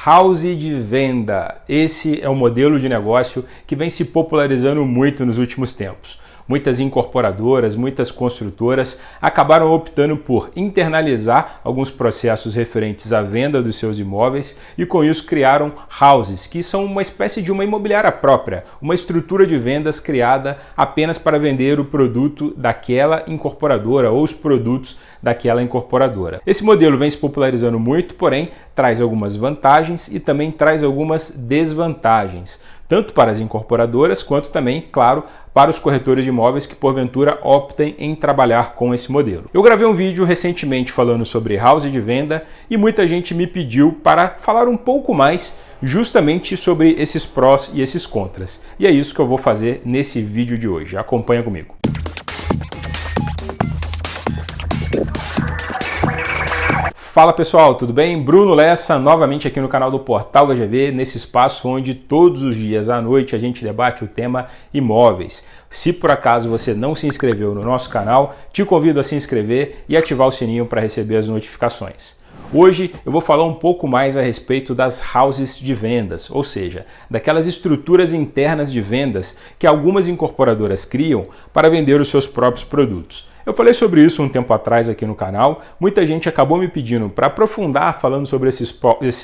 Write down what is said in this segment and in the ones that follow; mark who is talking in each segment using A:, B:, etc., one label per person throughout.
A: House de venda. Esse é um modelo de negócio que vem se popularizando muito nos últimos tempos. Muitas incorporadoras, muitas construtoras acabaram optando por internalizar alguns processos referentes à venda dos seus imóveis e com isso criaram houses, que são uma espécie de uma imobiliária própria, uma estrutura de vendas criada apenas para vender o produto daquela incorporadora ou os produtos daquela incorporadora. Esse modelo vem se popularizando muito, porém traz algumas vantagens e também traz algumas desvantagens, tanto para as incorporadoras quanto também, claro, para os corretores de imóveis que porventura optem em trabalhar com esse modelo. Eu gravei um vídeo recentemente falando sobre house de venda e muita gente me pediu para falar um pouco mais justamente sobre esses prós e esses contras. E é isso que eu vou fazer nesse vídeo de hoje. Acompanha comigo. Fala pessoal, tudo bem? Bruno Lessa, novamente aqui no canal do Portal VGV, nesse espaço onde todos os dias à noite a gente debate o tema imóveis. Se por acaso você não se inscreveu no nosso canal, te convido a se inscrever e ativar o sininho para receber as notificações. Hoje eu vou falar um pouco mais a respeito das houses de vendas, ou seja, daquelas estruturas internas de vendas que algumas incorporadoras criam para vender os seus próprios produtos. Eu falei sobre isso um tempo atrás aqui no canal, muita gente acabou me pedindo para aprofundar falando sobre esses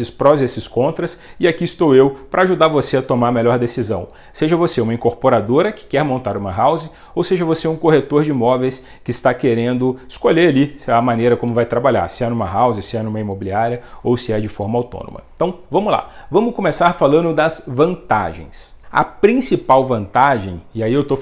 A: prós e esses contras, e aqui estou eu para ajudar você a tomar a melhor decisão. Seja você uma incorporadora que quer montar uma house, ou seja você um corretor de imóveis que está querendo escolher ali a maneira como vai trabalhar, se é numa house, se é numa imobiliária ou se é de forma autônoma. Então vamos lá, vamos começar falando das vantagens. A principal vantagem, e aí eu estou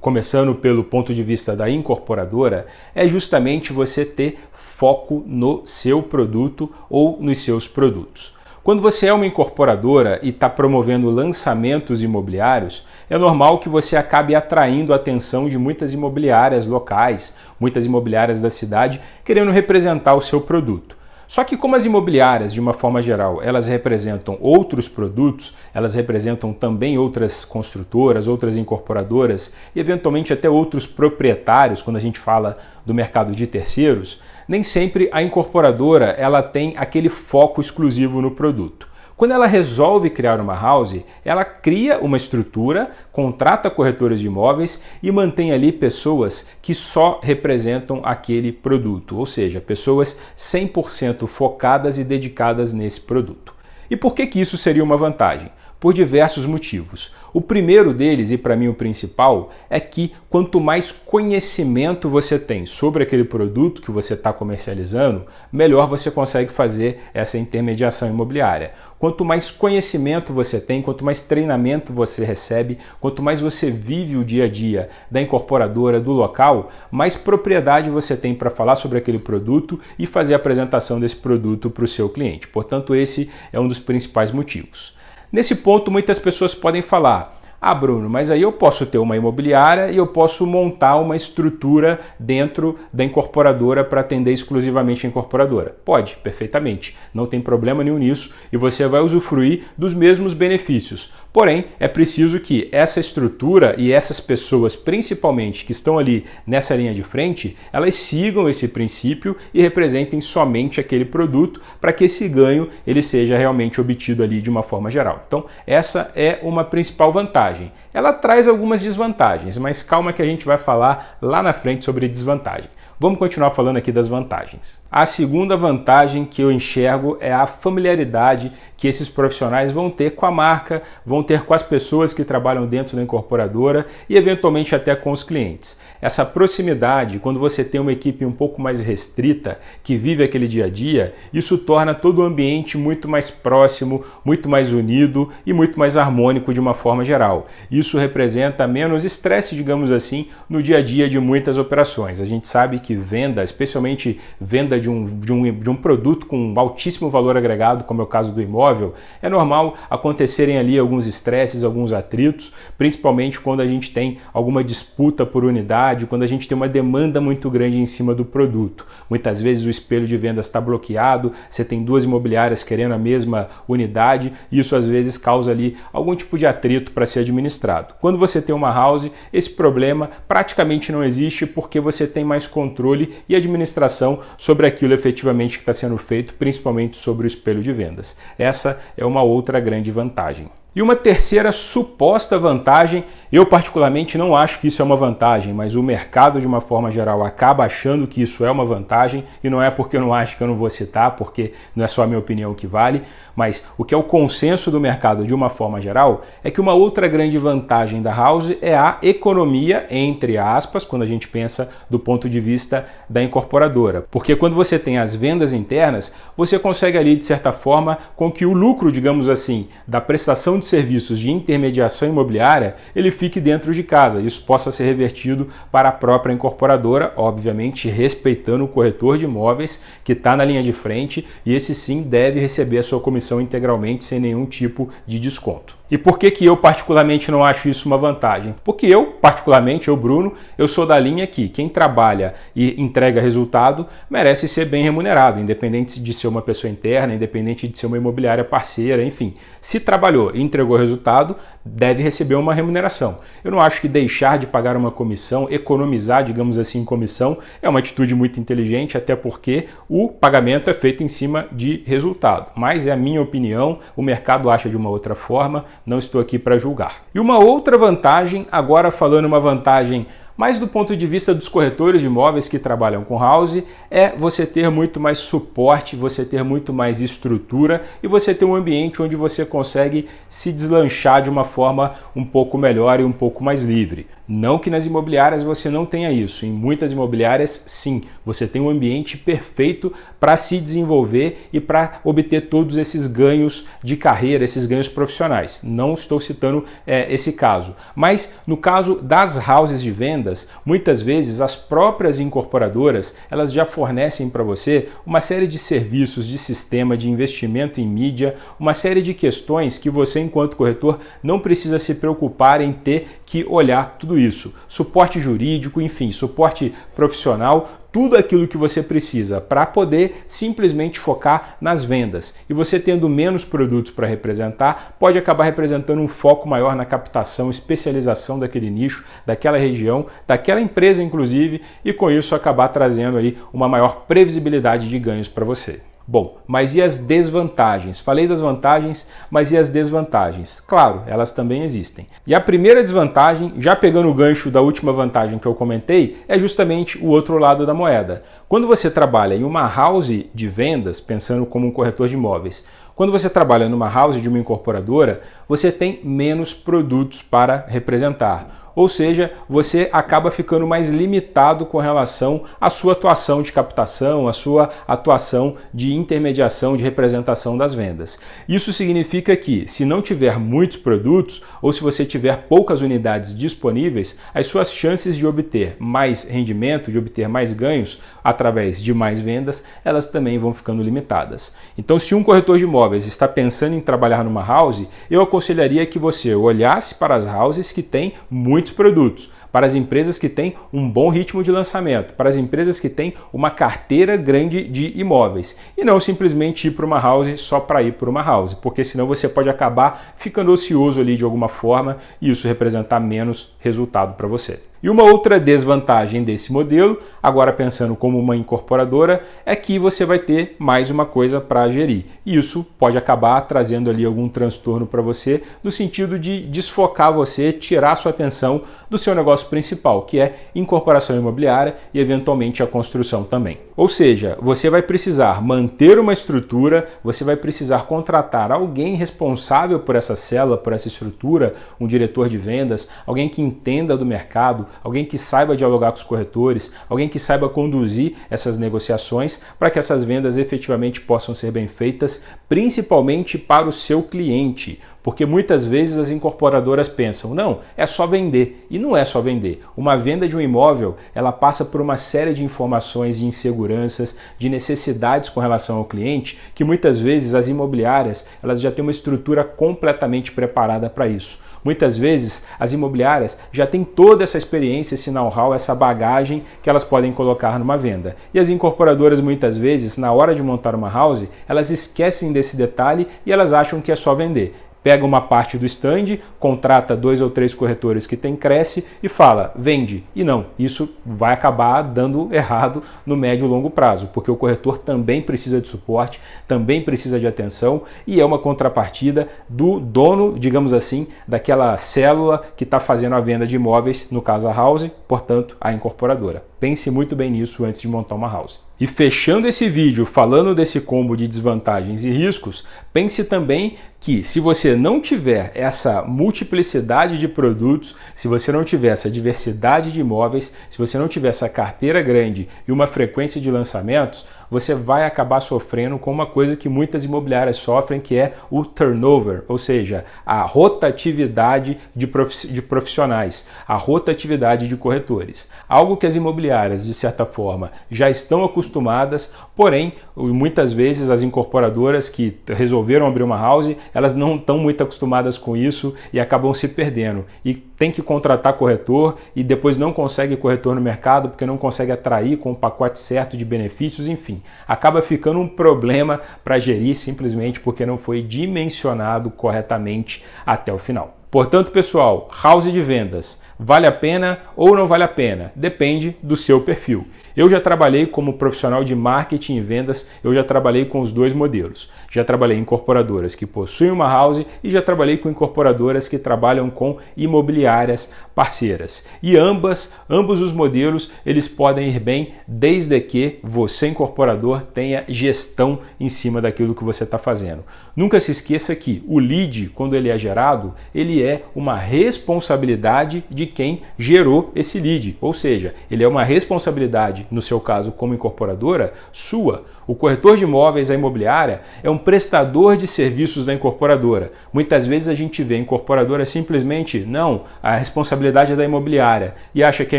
A: começando pelo ponto de vista da incorporadora, é justamente você ter foco no seu produto ou nos seus produtos. Quando você é uma incorporadora e está promovendo lançamentos imobiliários, é normal que você acabe atraindo a atenção de muitas imobiliárias locais, muitas imobiliárias da cidade, querendo representar o seu produto. Só que como as imobiliárias, de uma forma geral, elas representam outros produtos, elas representam também outras construtoras, outras incorporadoras e eventualmente até outros proprietários, quando a gente fala do mercado de terceiros, nem sempre a incorporadora ela tem aquele foco exclusivo no produto. Quando ela resolve criar uma house, ela cria uma estrutura, contrata corretores de imóveis e mantém ali pessoas que só representam aquele produto, ou seja, pessoas 100% focadas e dedicadas nesse produto. E por que isso seria uma vantagem? Por diversos motivos. O primeiro deles, e para mim o principal, é que quanto mais conhecimento você tem sobre aquele produto que você está comercializando, melhor você consegue fazer essa intermediação imobiliária. Quanto mais conhecimento você tem, quanto mais treinamento você recebe, quanto mais você vive o dia a dia da incorporadora, do local, mais propriedade você tem para falar sobre aquele produto e fazer a apresentação desse produto para o seu cliente. Portanto, esse é um dos principais motivos. Nesse ponto, muitas pessoas podem falar: ah, Bruno, mas aí eu posso ter uma imobiliária e eu posso montar uma estrutura dentro da incorporadora para atender exclusivamente a incorporadora. Pode, perfeitamente. Não tem problema nenhum nisso e você vai usufruir dos mesmos benefícios. Porém, é preciso que essa estrutura e essas pessoas, principalmente que estão ali nessa linha de frente, elas sigam esse princípio e representem somente aquele produto para que esse ganho ele seja realmente obtido ali de uma forma geral. Então, essa é uma principal vantagem. Ela traz algumas desvantagens, mas calma que a gente vai falar lá na frente sobre desvantagem. Vamos continuar falando aqui das vantagens. A segunda vantagem que eu enxergo é a familiaridade que esses profissionais vão ter com a marca, vão ter com as pessoas que trabalham dentro da incorporadora e eventualmente até com os clientes. Essa proximidade, quando você tem uma equipe um pouco mais restrita, que vive aquele dia a dia, isso torna todo o ambiente muito mais próximo, muito mais unido e muito mais harmônico de uma forma geral. Isso representa menos estresse, digamos assim, no dia a dia de muitas operações. A gente sabe que venda, especialmente venda de um produto com altíssimo valor agregado, como é o caso do imóvel, é normal acontecerem ali alguns estresses, alguns atritos, principalmente quando a gente tem alguma disputa por unidade, quando a gente tem uma demanda muito grande em cima do produto. Muitas vezes o espelho de vendas está bloqueado, você tem duas imobiliárias querendo a mesma unidade e isso às vezes causa ali algum tipo de atrito para ser administrado. Quando você tem uma house, esse problema praticamente não existe porque você tem mais controle controle e administração sobre aquilo efetivamente que está sendo feito, principalmente sobre o espelho de vendas. Essa é uma outra grande vantagem. E uma terceira suposta vantagem, eu particularmente não acho que isso é uma vantagem, mas o mercado de uma forma geral acaba achando que isso é uma vantagem, e não é porque eu não acho que eu não vou citar, porque não é só a minha opinião que vale, mas o que é o consenso do mercado de uma forma geral é que uma outra grande vantagem da House é a economia, entre aspas, quando a gente pensa do ponto de vista da incorporadora. Porque quando você tem as vendas internas, você consegue ali, de certa forma, com que o lucro, digamos assim, da prestação de serviços de intermediação imobiliária, ele fique dentro de casa. Isso possa ser revertido para a própria incorporadora, obviamente respeitando o corretor de imóveis que está na linha de frente, e esse sim deve receber a sua comissão integralmente sem nenhum tipo de desconto. E por que eu particularmente não acho isso uma vantagem? Porque eu, particularmente, Bruno, eu sou da linha que quem trabalha e entrega resultado merece ser bem remunerado, independente de ser uma pessoa interna, independente de ser uma imobiliária parceira, enfim. Se trabalhou e entregou resultado, deve receber uma remuneração. Eu não acho que deixar de pagar uma comissão, economizar, digamos assim, comissão, é uma atitude muito inteligente, até porque o pagamento é feito em cima de resultado. Mas é a minha opinião, o mercado acha de uma outra forma, não estou aqui para julgar. E uma outra vantagem, agora falando uma vantagem mais do ponto de vista dos corretores de imóveis que trabalham com House, é você ter muito mais suporte, você ter muito mais estrutura e você ter um ambiente onde você consegue se deslanchar de uma forma um pouco melhor e um pouco mais livre. Não que nas imobiliárias você não tenha isso. Em muitas imobiliárias, sim, você tem um ambiente perfeito para se desenvolver e para obter todos esses ganhos de carreira, esses ganhos profissionais. Não estou citando esse caso. Mas no caso das houses de vendas, muitas vezes as próprias incorporadoras, elas já fornecem para você uma série de serviços, de sistema, de investimento em mídia, uma série de questões que você, enquanto corretor, não precisa se preocupar em ter que olhar tudo isso. Suporte jurídico, enfim, suporte profissional, tudo aquilo que você precisa para poder simplesmente focar nas vendas. E você tendo menos produtos para representar, pode acabar representando um foco maior na captação, especialização daquele nicho, daquela região, daquela empresa inclusive, e com isso acabar trazendo aí uma maior previsibilidade de ganhos para você. Bom, mas e as desvantagens? Falei das vantagens, mas e as desvantagens? Claro, elas também existem. E a primeira desvantagem, já pegando o gancho da última vantagem que eu comentei, é justamente o outro lado da moeda. Quando você trabalha em uma house de vendas, pensando como um corretor de imóveis, quando você trabalha numa house de uma incorporadora, você tem menos produtos para representar. Ou seja, você acaba ficando mais limitado com relação à sua atuação de captação, à sua atuação de intermediação, de representação das vendas. Isso significa que, se não tiver muitos produtos ou se você tiver poucas unidades disponíveis, as suas chances de obter mais rendimento, de obter mais ganhos através de mais vendas, elas também vão ficando limitadas. Então, se um corretor de imóveis está pensando em trabalhar numa house, eu aconselharia que você olhasse para as houses que têm muitos produtos, para as empresas que têm um bom ritmo de lançamento, para as empresas que têm uma carteira grande de imóveis e não simplesmente ir para uma house só para ir para uma house, porque senão você pode acabar ficando ocioso ali de alguma forma e isso representar menos resultado para você. E uma outra desvantagem desse modelo, agora pensando como uma incorporadora, é que você vai ter mais uma coisa para gerir. E isso pode acabar trazendo ali algum transtorno para você, no sentido de desfocar você, tirar sua atenção do seu negócio principal, que é incorporação imobiliária e eventualmente a construção também. Ou seja, você vai precisar manter uma estrutura, você vai precisar contratar alguém responsável por essa célula, por essa estrutura, um diretor de vendas, alguém que entenda do mercado, alguém que saiba dialogar com os corretores, alguém que saiba conduzir essas negociações para que essas vendas efetivamente possam ser bem feitas, principalmente para o seu cliente. Porque muitas vezes as incorporadoras pensam, não, é só vender. E não é só vender. Uma venda de um imóvel, ela passa por uma série de informações, de inseguranças, de necessidades com relação ao cliente, que muitas vezes as imobiliárias, elas já têm uma estrutura completamente preparada para isso. Muitas vezes as imobiliárias já têm toda essa experiência, esse know-how, essa bagagem que elas podem colocar numa venda. E as incorporadoras muitas vezes, na hora de montar uma house, elas esquecem desse detalhe e elas acham que é só vender. pega uma parte do stand, contrata 2 ou 3 corretores que tem Cresce e fala, vende. E não, isso vai acabar dando errado no médio e longo prazo, porque o corretor também precisa de suporte, também precisa de atenção e é uma contrapartida do dono, digamos assim, daquela célula que está fazendo a venda de imóveis, no caso a house, portanto a incorporadora. Pense muito bem nisso antes de montar uma house. E fechando esse vídeo falando desse combo de desvantagens e riscos, pense também que se você não tiver essa multiplicidade de produtos, se você não tiver essa diversidade de imóveis, se você não tiver essa carteira grande e uma frequência de lançamentos, você vai acabar sofrendo com uma coisa que muitas imobiliárias sofrem, que é o turnover, ou seja, a rotatividade de profissionais, a rotatividade de corretores. Algo que as imobiliárias, de certa forma, já estão acostumadas, porém, muitas vezes as incorporadoras que resolveram abrir uma house, elas não estão muito acostumadas com isso e acabam se perdendo. E tem que contratar corretor e depois não consegue corretor no mercado porque não consegue atrair com o pacote certo de benefícios, enfim. Acaba ficando um problema para gerir simplesmente porque não foi dimensionado corretamente até o final. Portanto, pessoal, house de vendas, vale a pena ou não vale a pena? Depende do seu perfil. Eu já trabalhei como profissional de marketing e vendas, eu já trabalhei com os dois modelos. Já trabalhei em incorporadoras que possuem uma house e já trabalhei com incorporadoras que trabalham com imobiliárias parceiras. E ambos os modelos, eles podem ir bem desde que você, incorporador, tenha gestão em cima daquilo que você está fazendo. Nunca se esqueça que o lead, quando ele é gerado, ele é uma responsabilidade de quem gerou esse lead, ou seja, ele é uma responsabilidade, no seu caso como incorporadora, sua. O corretor de imóveis, a imobiliária, é um prestador de serviços da incorporadora. Muitas vezes a gente vê a incorporadora simplesmente, não, a responsabilidade é da imobiliária e acha que a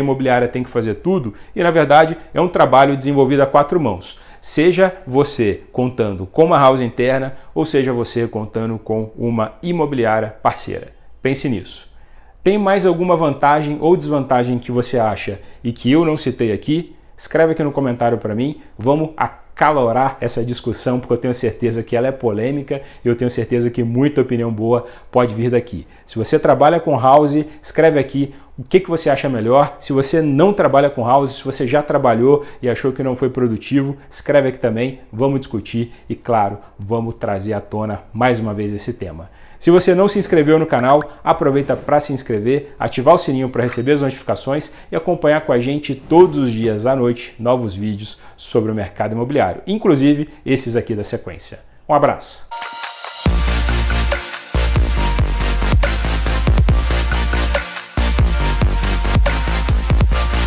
A: imobiliária tem que fazer tudo e na verdade é um trabalho desenvolvido a 4 mãos. Seja você contando com uma house interna ou seja você contando com uma imobiliária parceira. Pense nisso. Tem mais alguma vantagem ou desvantagem que você acha e que eu não citei aqui? Escreve aqui no comentário para mim, vamos acalorar essa discussão, porque eu tenho certeza que ela é polêmica e eu tenho certeza que muita opinião boa pode vir daqui. Se você trabalha com house, escreve aqui o que você acha melhor. Se você não trabalha com house, se você já trabalhou e achou que não foi produtivo, escreve aqui também, vamos discutir e, claro, vamos trazer à tona mais uma vez esse tema. Se você não se inscreveu no canal, aproveita para se inscrever, ativar o sininho para receber as notificações e acompanhar com a gente todos os dias à noite novos vídeos sobre o mercado imobiliário, inclusive esses aqui da sequência. Um abraço!